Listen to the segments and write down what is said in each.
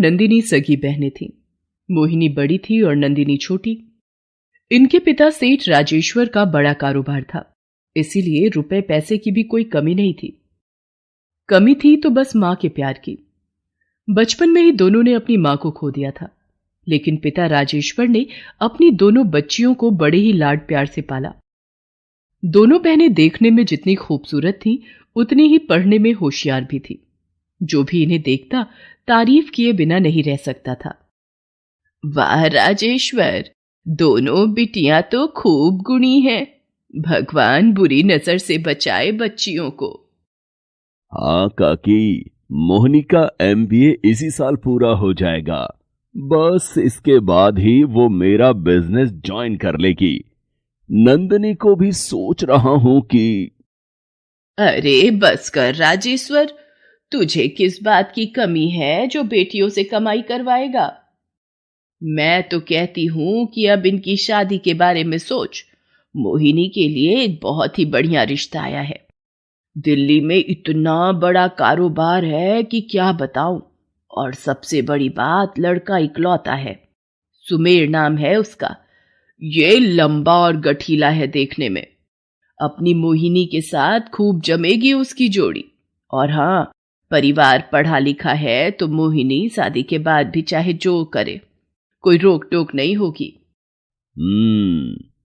नंदिनी सगी बहनें थीं। मोहिनी बड़ी थी और नंदिनी छोटी। इनके पिता सेठ राजेश्वर का बड़ा कारोबार था, इसीलिए रुपए पैसे की भी कोई कमी नहीं थी। कमी थी तो बस मां के प्यार की। बचपन में ही दोनों ने अपनी मां को खो दिया था, लेकिन पिता राजेश्वर ने अपनी दोनों बच्चियों को बड़े ही लाड प्यार से पाला। दोनों बहनें देखने में जितनी खूबसूरत थीं, उतनी ही पढ़ने में होशियार भी थी। जो भी इन्हें देखता तारीफ किए बिना नहीं रह सकता था। वाह राजेश्वर, दोनों बिटियां तो खूब गुणी हैं। भगवान बुरी नजर से बचाए बच्चियों को। हाँ काकी, मोहिनी का एमबीए इसी साल पूरा हो जाएगा। बस इसके बाद ही वो मेरा बिजनेस ज्वाइन कर लेगी। नंदिनी को भी सोच रहा हूं कि। अरे बस कर राजेश्वर, तुझे किस बात की कमी है जो बेटियों से कमाई करवाएगा? मैं तो कहती हूं कि अब इनकी शादी के बारे में सोच। मोहिनी के लिए एक बहुत ही बढ़िया रिश्ता आया है। दिल्ली में इतना बड़ा कारोबार है कि क्या बताऊं। और सबसे बड़ी बात, लड़का इकलौता है। सुमेर नाम है उसका। ये लंबा और गठीला है देखने में। अपनी मोहिनी के साथ खूब जमेगी उसकी जोड़ी। और हाँ, परिवार पढ़ा लिखा है तो मोहिनी शादी के बाद भी चाहे जो करे, कोई रोक टोक नहीं होगी।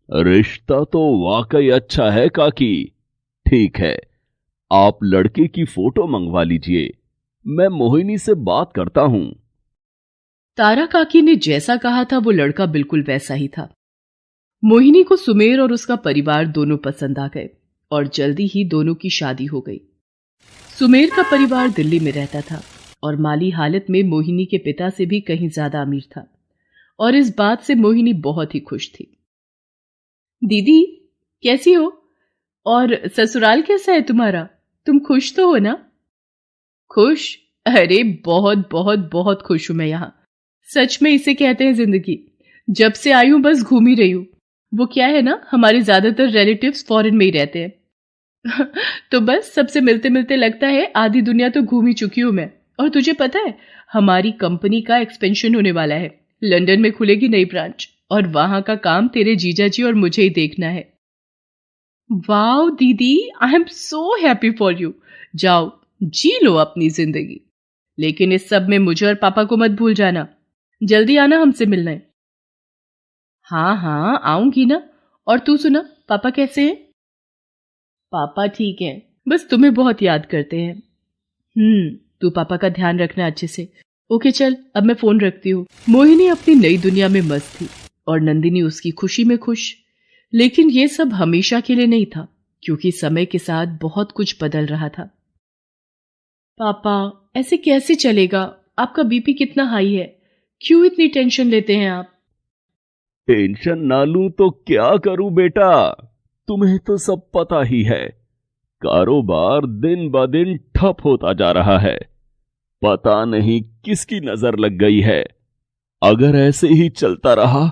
रिश्ता तो वाकई अच्छा है काकी। ठीक है, आप लड़के की फोटो मंगवा लीजिए, मैं मोहिनी से बात करता हूं। तारा काकी ने जैसा कहा था वो लड़का बिल्कुल वैसा ही था। मोहिनी को सुमेर और उसका परिवार दोनों पसंद आ गए और जल्दी ही दोनों की शादी हो गई। सुमेर का परिवार दिल्ली में रहता था और माली हालत में मोहिनी के पिता से भी कहीं ज्यादा अमीर था, और इस बात से मोहिनी बहुत ही खुश थी। दीदी, कैसी हो? और ससुराल कैसा है तुम्हारा? तुम खुश तो हो ना? खुश? अरे बहुत बहुत बहुत खुश हूं मैं यहाँ। सच में इसे कहते हैं जिंदगी। जब से आई हूं बस घूम ही रही हूं। वो क्या है ना, हमारे ज्यादातर रिलेटिव्स फॉरेन में ही रहते हैं। तो बस सबसे मिलते मिलते लगता है आधी दुनिया तो घूम ही चुकी हूं मैं। और तुझे पता है, हमारी कंपनी का एक्सपेंशन होने वाला है। लंदन में खुलेगी नई ब्रांच, और वहां का काम तेरे जीजा जी और मुझे ही देखना है। वाओ दीदी, I am so happy for you. जाओ जी लो अपनी जिंदगी। लेकिन इस सब में मुझे और पापा को मत भूल जाना। जल्दी आना हमसे मिलने। हाँ हाँ आऊंगी ना। और तू सुना, पापा कैसे हैं? पापा ठीक हैं, बस तुम्हें बहुत याद करते हैं। तू पापा का ध्यान रखना अच्छे से। ओके चल, अब मैं फोन रखती हूँ। मोहिनी अपनी नई दुनिया में मस्त थी और नंदिनी उसकी खुशी में खुश। लेकिन ये सब हमेशा के लिए नहीं था, क्योंकि समय के साथ बहुत कुछ बदल रहा था। पापा, ऐसे कैसे चलेगा? आपका बीपी कितना हाई है? क्यों इतनी टेंशन लेते हैं आप? टेंशन ना लूं तो क्या करूं बेटा, तुम्हें तो सब पता ही है। कारोबार दिन ब दिन ठप होता जा रहा है। पता नहीं किसकी नजर लग गई है। अगर ऐसे ही चलता रहा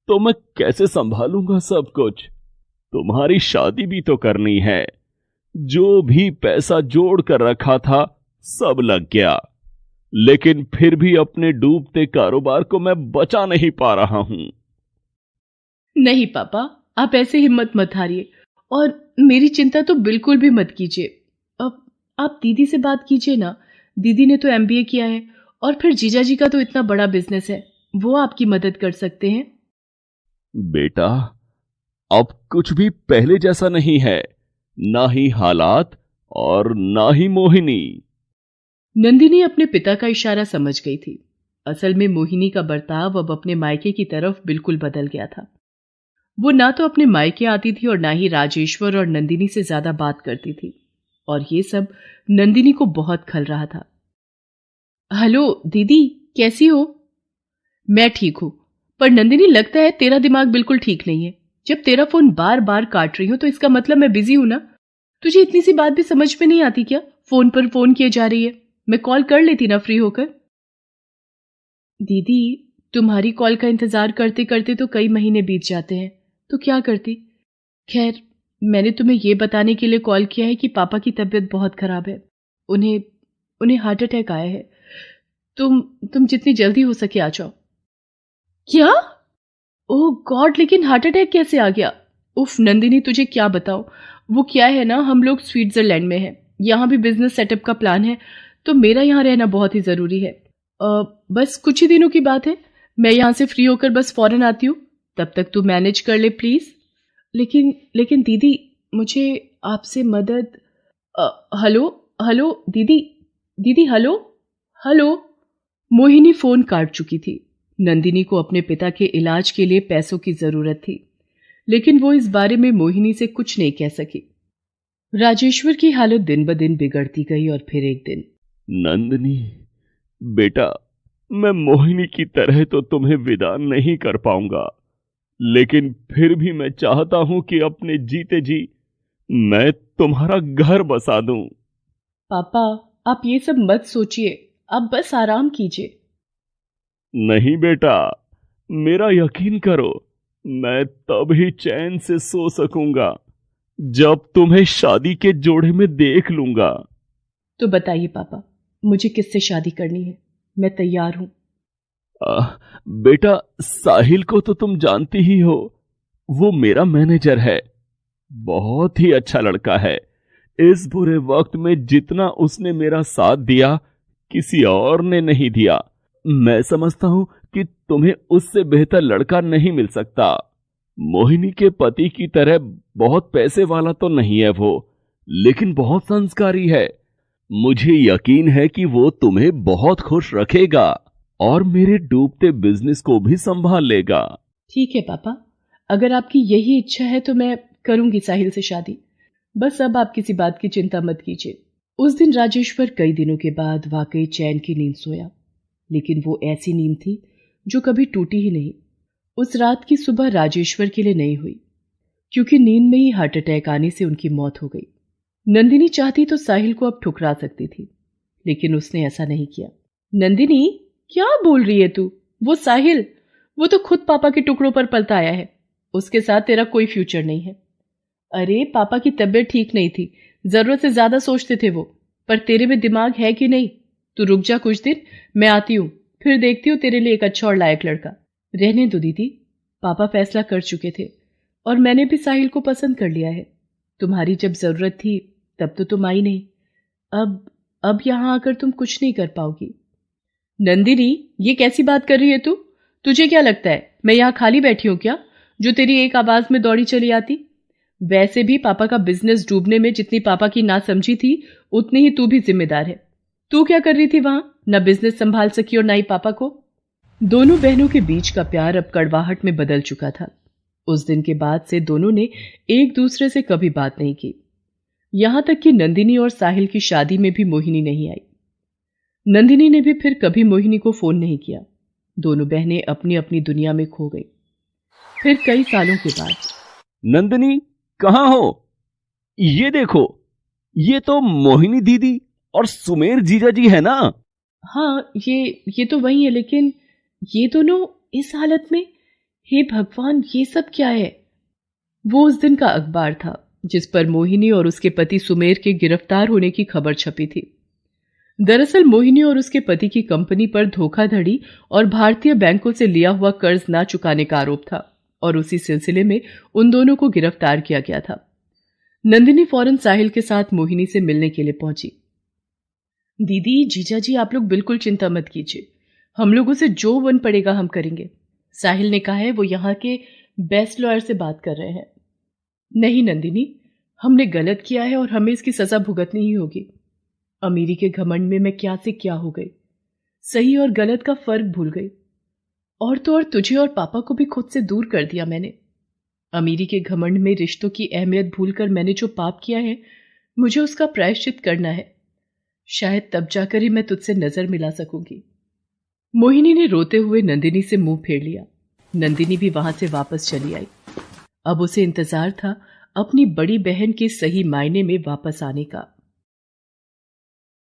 तो मैं कैसे संभालूंगा सब कुछ। तुम्हारी शादी भी तो करनी है। जो भी पैसा जोड़ कर रखा था सब लग गया, लेकिन फिर भी अपने डूबते कारोबार को मैं बचा नहीं पा रहा हूं। नहीं पापा, आप ऐसे हिम्मत मत हारिए और मेरी चिंता तो बिल्कुल भी मत कीजिए। अब आप दीदी से बात कीजिए ना। दीदी ने तो एमबीए किया है, और फिर जीजा जी का तो इतना बड़ा बिजनेस है, वो आपकी मदद कर सकते हैं। बेटा, अब कुछ भी पहले जैसा नहीं है, ना ही हालात और ना ही मोहिनी। नंदिनी अपने पिता का इशारा समझ गई थी। असल में मोहिनी का बर्ताव अब अपने मायके की तरफ बिल्कुल बदल गया था। वो ना तो अपने मायके आती थी और ना ही राजेश्वर और नंदिनी से ज्यादा बात करती थी, और ये सब नंदिनी को बहुत खल रहा था। हेलो दीदी, कैसी हो? मैं ठीक हूं, पर नंदिनी लगता है तेरा दिमाग बिल्कुल ठीक नहीं है। जब तेरा फोन बार बार काट रही हूं तो इसका मतलब मैं बिजी हूं ना। तुझे इतनी सी बात भी समझ में नहीं आती क्या? फोन पर फोन किए जा रही है। मैं कॉल कर लेती ना फ्री होकर। दीदी, तुम्हारी कॉल का इंतजार करते करते तो कई महीने बीत जाते हैं, तो क्या करती। खैर, मैंने तुम्हें यह बताने के लिए कॉल किया है कि पापा की तबीयत बहुत खराब है। उन्हें उन्हें हार्ट अटैक आया है। तुम जितनी जल्दी हो सके आ जाओ। क्या? ओह गॉड, लेकिन हार्ट अटैक कैसे आ गया? उफ नंदिनी, तुझे क्या बताऊं। वो क्या है ना, हम लोग स्विट्जरलैंड में हैं, यहाँ भी बिजनेस सेटअप का प्लान है, तो मेरा यहाँ रहना बहुत ही ज़रूरी है। बस कुछ ही दिनों की बात है, मैं यहाँ से फ्री होकर बस फौरन आती हूँ, तब तक तू मैनेज कर ले प्लीज़। लेकिन दीदी, मुझे आपसे मदद। हेलो हेलो दीदी, दीदी हेलो हेलो। मोहिनी फोन काट चुकी थी। नंदिनी को अपने पिता के इलाज के लिए पैसों की जरूरत थी, लेकिन वो इस बारे में मोहिनी से कुछ नहीं कह सकी। राजेश्वर की हालत दिन ब दिन बिगड़ती गई और फिर एक दिन, नंदिनी बेटा, मैं मोहिनी की तरह तो तुम्हें विदा नहीं कर पाऊंगा, लेकिन फिर भी मैं चाहता हूं कि अपने जीते जी मैं तुम्हारा घर बसा दूं। पापा आप ये सब मत सोचिए, आप बस आराम कीजिए। नहीं बेटा, मेरा यकीन करो, मैं तब ही चैन से सो सकूंगा जब तुम्हें शादी के जोड़े में देख लूंगा। तो बताइए पापा, मुझे किससे शादी करनी है? मैं तैयार हूं। बेटा, साहिल को तो तुम जानती ही हो, वो मेरा मैनेजर है, बहुत ही अच्छा लड़का है। इस बुरे वक्त में जितना उसने मेरा साथ दिया किसी और ने नहीं दिया। मैं समझता हूं कि तुम्हें उससे बेहतर लड़का नहीं मिल सकता। मोहिनी के पति की तरह बहुत पैसे वाला तो नहीं है वो, लेकिन बहुत संस्कारी है। मुझे यकीन है कि वो तुम्हें बहुत खुश रखेगा और मेरे डूबते बिजनेस को भी संभाल लेगा। ठीक है पापा, अगर आपकी यही इच्छा है तो मैं करूंगी साहिल से शादी। बस अब आप किसी बात की चिंता मत कीजिए। उस दिन राजेश्वर कई दिनों के बाद वाकई चैन की नींद सोया, लेकिन वो ऐसी नींद थी जो कभी टूटी ही नहीं। उस रात की सुबह राजेश्वर के लिए नहीं हुई, क्योंकि नींद में ही हार्ट अटैक आने से उनकी मौत हो गई। नंदिनी चाहती तो साहिल को अब ठुकरा सकती थी, लेकिन उसने ऐसा नहीं किया। नंदिनी, क्या बोल रही है तू? वो साहिल, वो तो खुद पापा के टुकड़ों पर पलता आया है, उसके साथ तेरा कोई फ्यूचर नहीं है। अरे पापा की तबीयत ठीक नहीं थी, जरूरत से ज्यादा सोचते थे वो, पर तेरे में दिमाग है कि नहीं? तू रुक जा कुछ दिन, मैं आती हूं, फिर देखती हूँ तेरे लिए एक अच्छा और लायक लड़का। रहने दो दीदी, पापा फैसला कर चुके थे और मैंने भी साहिल को पसंद कर लिया है। तुम्हारी जब जरूरत थी तब तो तुम आई नहीं, अब यहां आकर तुम कुछ नहीं कर पाओगी। नंदिनी, ये कैसी बात कर रही है तू? तुझे क्या लगता है मैं यहां खाली बैठी हूं क्या, जो तेरी एक आवाज में दौड़ी चली आती? वैसे भी पापा का बिजनेस डूबने में जितनी पापा की ना समझी थी, उतनी ही तू भी जिम्मेदार है। तू क्या कर रही थी वहां? ना बिजनेस संभाल सकी और ना ही पापा को। दोनों बहनों के बीच का प्यार अब कड़वाहट में बदल चुका था। उस दिन के बाद से दोनों ने एक दूसरे से कभी बात नहीं की, यहां तक कि नंदिनी और साहिल की शादी में भी मोहिनी नहीं आई। नंदिनी ने भी फिर कभी मोहिनी को फोन नहीं किया। दोनों बहनें अपनी अपनी दुनिया में खो गई। फिर कई सालों के बाद, नंदिनी कहाँ हो? ये देखो, ये तो मोहिनी दीदी और सुमेर जीजा जी है ना? हाँ, ये तो वही है, लेकिन ये दोनों इस हालत में, हे भगवान, ये सब क्या है? वो उस दिन का अखबार था जिस पर मोहिनी और उसके पति सुमेर के गिरफ्तार होने की खबर छपी थी। दरअसल मोहिनी और उसके पति की कंपनी पर धोखाधड़ी और भारतीय बैंकों से लिया हुआ कर्ज ना चुकाने का आरोप था, और उसी सिलसिले में उन दोनों को गिरफ्तार किया गया था। नंदिनी फौरन साहिल के साथ मोहिनी से मिलने के लिए पहुंची। दीदी, जीजा जी, आप लोग बिल्कुल चिंता मत कीजिए, हम लोगों से जो बन पड़ेगा हम करेंगे। साहिल ने कहा है वो यहाँ के बेस्ट लॉयर से बात कर रहे हैं। नहीं नंदिनी, हमने गलत किया है और हमें इसकी सजा भुगतनी ही होगी। अमीरी के घमंड में मैं क्या से क्या हो गई, सही और गलत का फर्क भूल गई, और तो और तुझे और पापा को भी खुद से दूर कर दिया मैंने। अमीरी के घमंड में रिश्तों की अहमियत भूलकर मैंने जो पाप किया है, मुझे उसका प्रायश्चित करना है। शायद तब जाकर ही मैं तुझसे नजर मिला सकूंगी। मोहिनी ने रोते हुए नंदिनी से मुंह फेर लिया। नंदिनी भी वहां से वापस चली आई। अब उसे इंतजार था अपनी बड़ी बहन के सही मायने में वापस आने का।